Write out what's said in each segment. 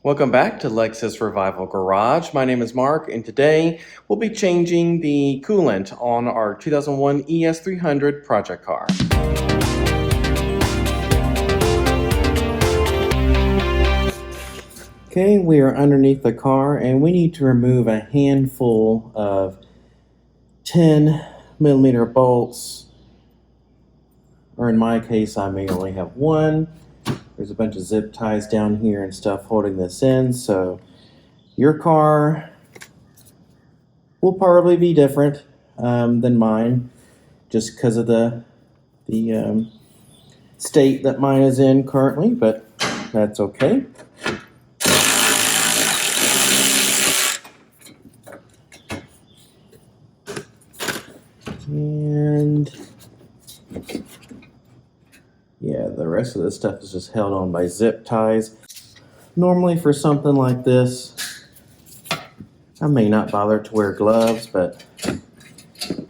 Welcome back to Lexus Revival Garage. My name is Mark, and today we'll be changing the coolant on our 2001 ES300 project car. Okay, we are underneath the car, and we need to remove a handful of 10mm bolts, or in my case, I may only have one. There's a bunch of zip ties down here and stuff holding this in, so your car will probably be different than mine, just because of the state that mine is in currently, but that's okay. And yeah, the rest of this stuff is just held on by zip ties. Normally for something like this, I may not bother to wear gloves, but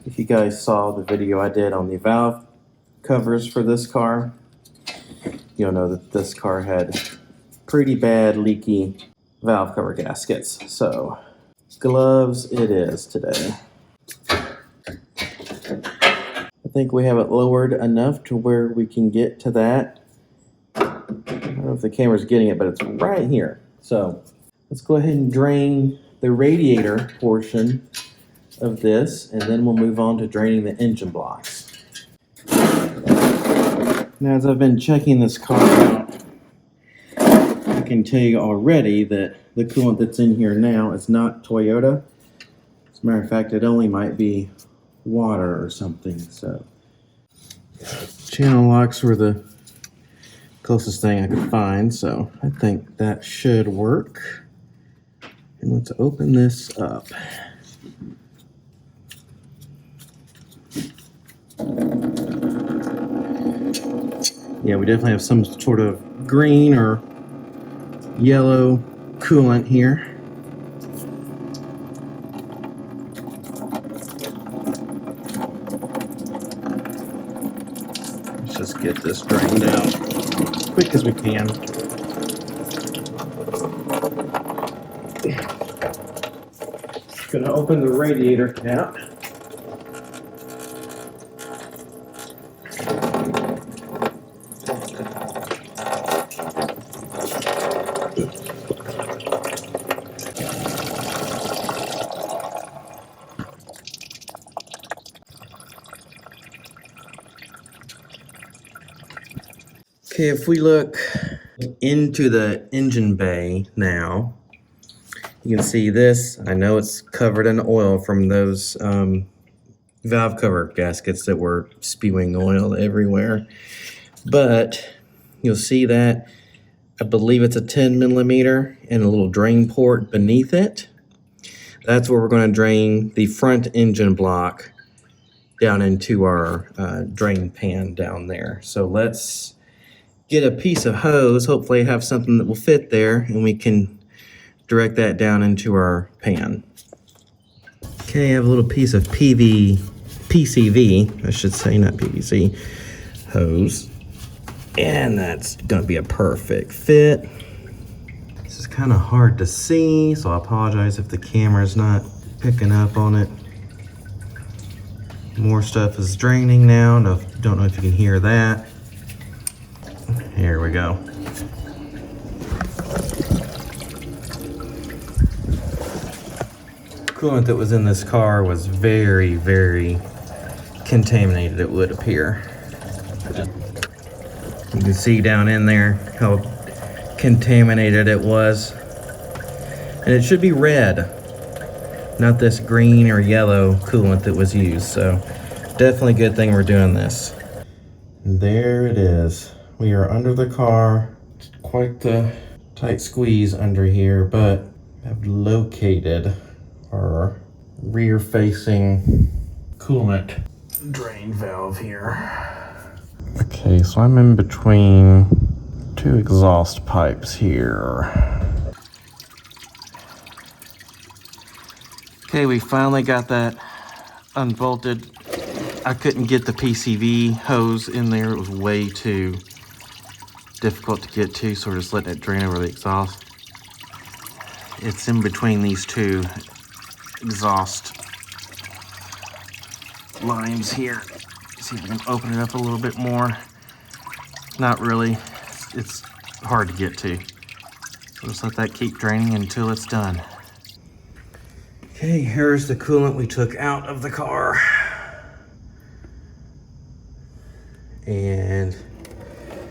if you guys saw the video I did on the valve covers for this car, you'll know that this car had pretty bad leaky valve cover gaskets. So gloves it is today. I think we have it lowered enough to where we can get to that. I don't know if the camera's getting it, but it's right here. So let's go ahead and drain the radiator portion of this, and then we'll move on to draining the engine blocks. Now, as I've been checking this car out, I can tell you already that the coolant that's in here now is not Toyota. As a matter of fact, it only might be water or something. So channel locks were the closest thing I could find, so I think that should work. And let's open this up. Yeah, we definitely have some sort of green or yellow coolant here. Just get this drained out as quick as we can. Just gonna open the radiator cap. Okay, if we look into the engine bay now, you can see this. I know it's covered in oil from those valve cover gaskets that were spewing oil everywhere. But you'll see that I believe it's a 10mm and a little drain port beneath it. That's where we're going to drain the front engine block down into our drain pan down there. So let's get a piece of hose, hopefully have something that will fit there, and we can direct that down into our pan. Okay, I have a little piece of PCV, I should say, not PVC, hose. And that's gonna be a perfect fit. This is kind of hard to see, so I apologize if the camera's not picking up on it. More stuff is draining now. Don't know if you can hear that. Here we go. Coolant that was in this car was very, very contaminated, it would appear. You can see down in there how contaminated it was. And it should be red, not this green or yellow coolant that was used. So definitely a good thing we're doing this. And there it is. We are under the car. It's quite the tight squeeze under here, but I've located our rear facing coolant drain valve here. Okay, so I'm in between two exhaust pipes here. Okay, we finally got that unbolted. I couldn't get the PCV hose in there. It was way too difficult to get to, so we're just letting it drain over the exhaust. It's in between these two exhaust lines here. See if I can open it up a little bit more. Not really. It's hard to get to. So just let that keep draining until it's done. Okay, here's the coolant we took out of the car. And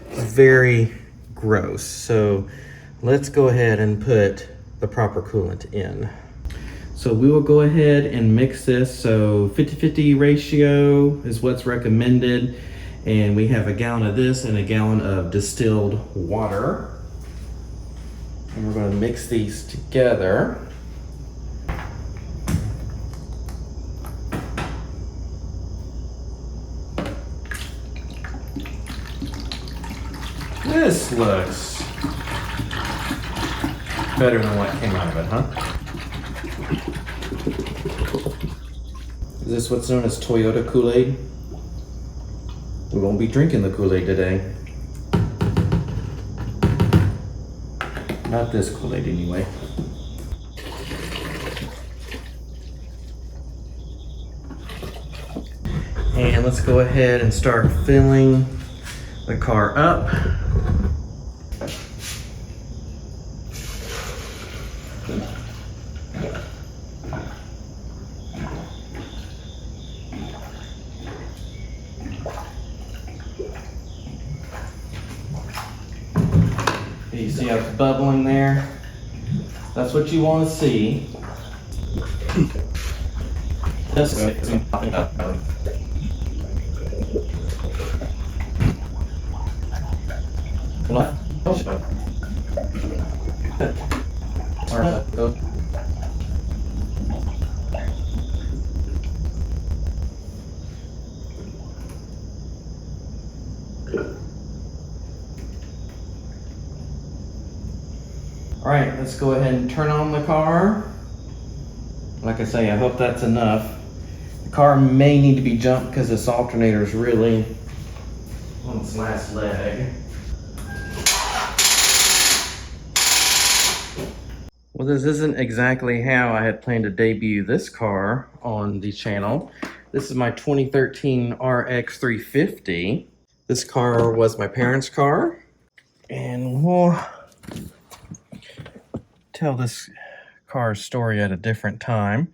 it's very gross. So let's go ahead and put the proper coolant in. So we will go ahead and mix this. So 50-50 ratio is what's recommended. And we have a gallon of this and a gallon of distilled water. And we're going to mix these together. This looks better than what came out of it, huh? Is this what's known as Toyota Kool-Aid? We won't be drinking the Kool-Aid today. Not this Kool-Aid anyway. And let's go ahead and start filling the car up. You see how it's bubbling there? That's what you want to see. This is popping up. What? All right, let's go ahead and turn on the car. Like I say, I hope that's enough. The car may need to be jumped because this alternator is really on its last leg. Well, this isn't exactly how I had planned to debut this car on the channel. This is my 2013 RX 350. This car was my parents' car, and we'll tell this car's story at a different time.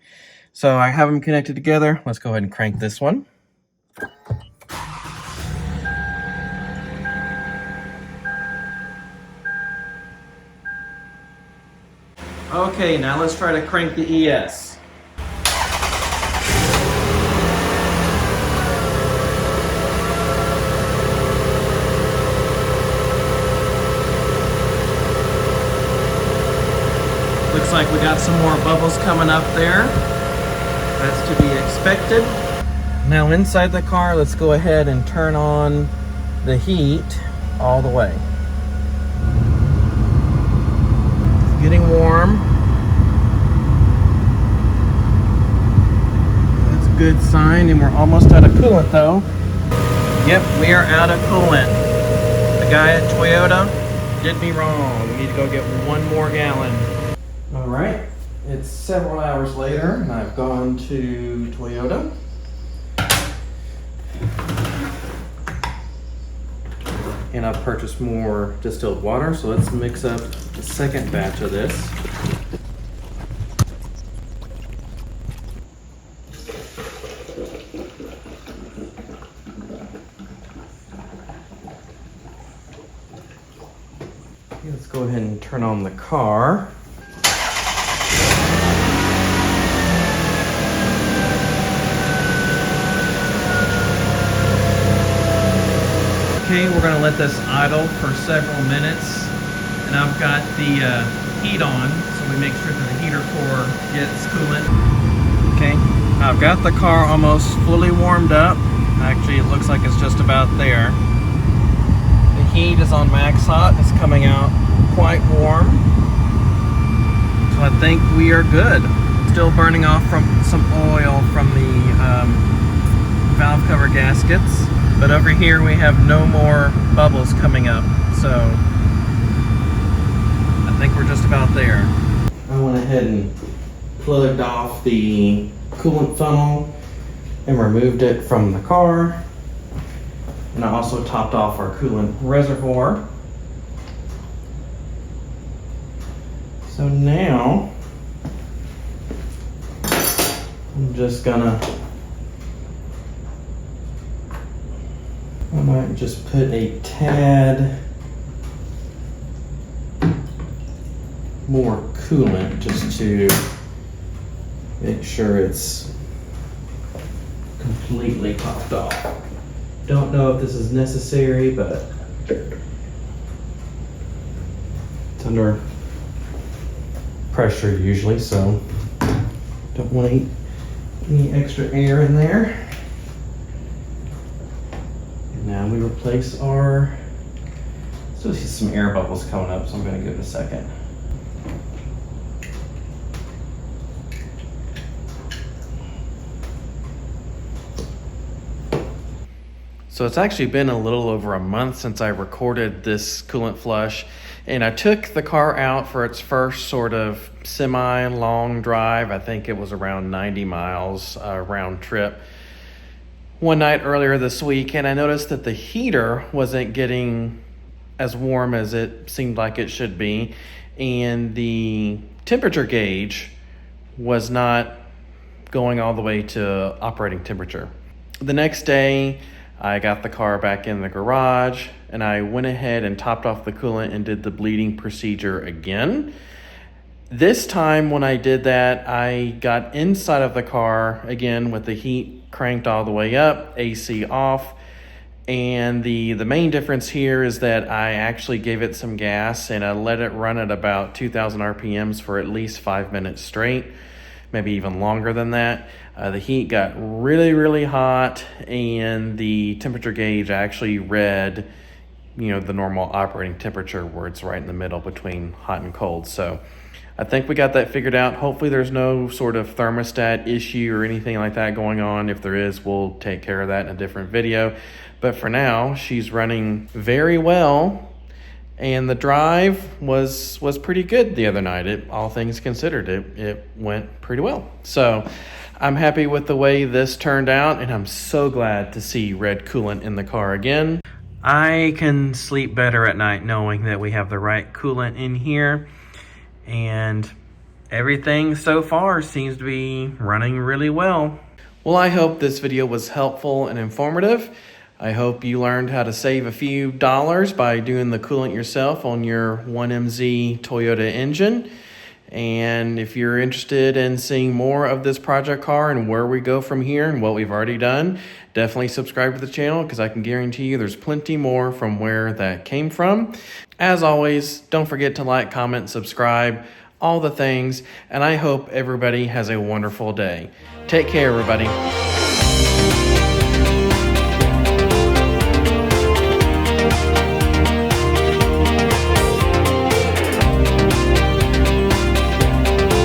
So I have them connected together. Let's go ahead and crank this one. Okay, now let's try to crank the ES. Looks like we got some more bubbles coming up there. That's to be expected. Now inside the car, let's go ahead and turn on the heat all the way. It's getting warm. That's a good sign, and we're almost out of coolant though. Yep, we are out of coolant. The guy at Toyota did me wrong. We need to go get one more gallon. All right, it's several hours later, and I've gone to Toyota. And I've purchased more distilled water, so let's mix up the second batch of this. Okay, let's go ahead and turn on the car. Okay, we're going to let this idle for several minutes, and I've got the heat on, so we make sure that the heater core gets coolant. Okay, I've got the car almost fully warmed up. Actually, it looks like it's just about there. The heat is on max hot. It's coming out quite warm, so I think we are good. Still burning off from some oil from the valve cover gaskets. But over here we have no more bubbles coming up, so I think we're just about there. I went ahead and plugged off the coolant funnel and removed it from the car. And I also topped off our coolant reservoir. So now I'm just gonna, I might just put a tad more coolant just to make sure it's completely topped off. Don't know if this is necessary, but it's under pressure usually, so don't want any extra air in there. And now we replace our, still see some air bubbles coming up, so I'm gonna give it a second. So it's actually been a little over a month since I recorded this coolant flush, and I took the car out for its first sort of semi-long drive. I think it was around 90 miles round trip one night earlier this week, and I noticed that the heater wasn't getting as warm as it seemed like it should be, and the temperature gauge was not going all the way to operating temperature. The next day, I got the car back in the garage and I went ahead and topped off the coolant and did the bleeding procedure again. This time when I did that, I got inside of the car again with the heat cranked all the way up, AC off. And the main difference here is that I actually gave it some gas and I let it run at about 2,000 RPMs for at least 5 minutes straight, maybe even longer than that. The heat got really, really hot, and the temperature gauge actually read, the normal operating temperature where it's right in the middle between hot and cold. So I think we got that figured out. Hopefully there's no sort of thermostat issue or anything like that going on. If there is, we'll take care of that in a different video. But for now, she's running very well. And the drive was pretty good the other night. All things considered, it went pretty well. So I'm happy with the way this turned out, and I'm so glad to see red coolant in the car again. I can sleep better at night knowing that we have the right coolant in here, and everything so far seems to be running really well. Well, I hope this video was helpful and informative. I hope you learned how to save a few dollars by doing the coolant yourself on your 1MZ Toyota engine. And if you're interested in seeing more of this project car and where we go from here and what we've already done, definitely subscribe to the channel because I can guarantee you there's plenty more from where that came from. As always, don't forget to like, comment, subscribe, all the things, and I hope everybody has a wonderful day. Take care, everybody.